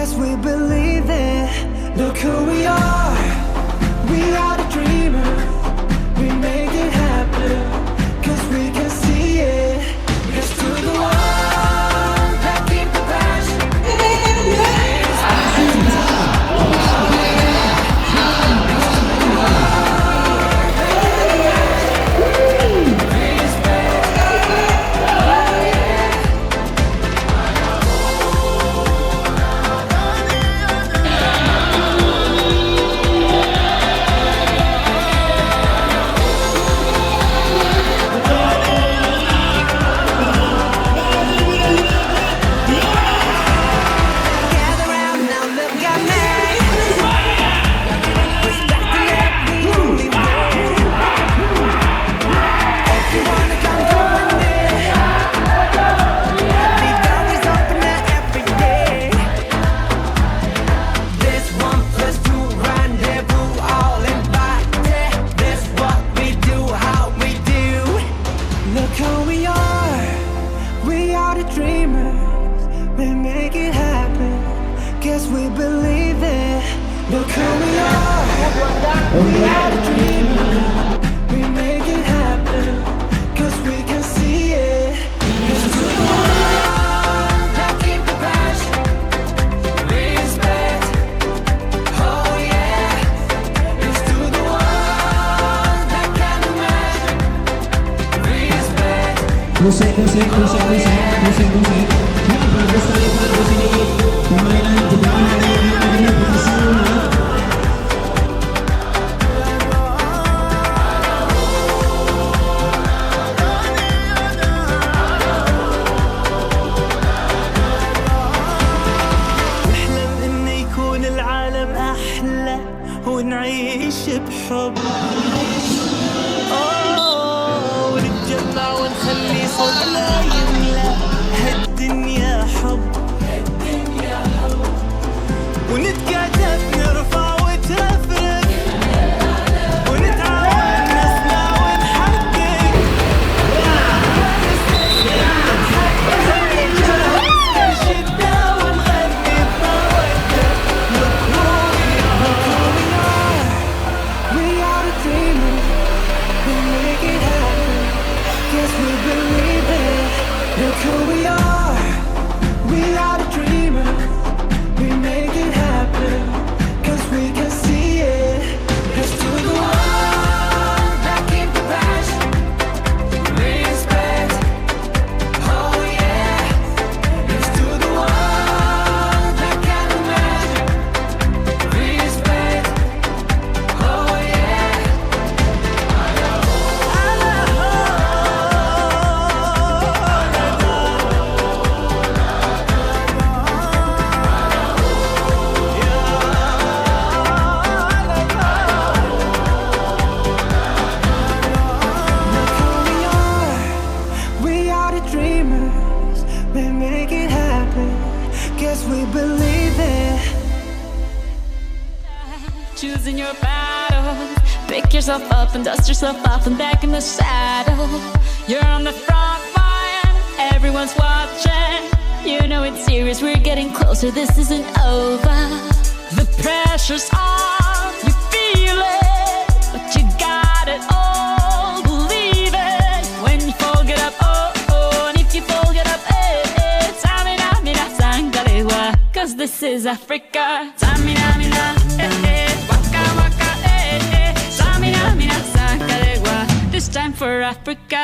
guess we believe it. Look who we are the dreamers. We make it happen, cause we can see it. Here's to the one that keep the passion. Musik. Ya, bagus sekali Pak di sini. Permainan jebakan hari ini bersama. نحلم إن يكون العالم أحلى ونعيش بحب. ونتجمع ونخلي صوتنا يملأ هالدنيا حب. ونتكاتف نرفع وترفرف ونتعاون نسمع ونحقق. نشدنا ونغني بمودة. Look who we are. We are the dreamers. We make it happen. Guess we believe it. Look who we are. We are the dreamers. We make it happen, cause we can see it. Here's to the one that keep the passion. Respect, oh yeah. Here's to the one that can imagine. Respect, oh yeah. We are the dreamers, we make it happen, guess we believe it. Choosing your battles, pick yourself up and dust yourself off and back in the saddle. You're on the front line, everyone's watching. You know it's serious, we're getting closer, this isn't over. The pressure's on, you feel it, but you got it all, believe it. When you fall, get up, oh, and if you fall, get up, Tamina, mina, sangalewa, cause this is Africa. Tamina, mina, waka, waka, Tamina, mina, sangalewa, this time for Africa.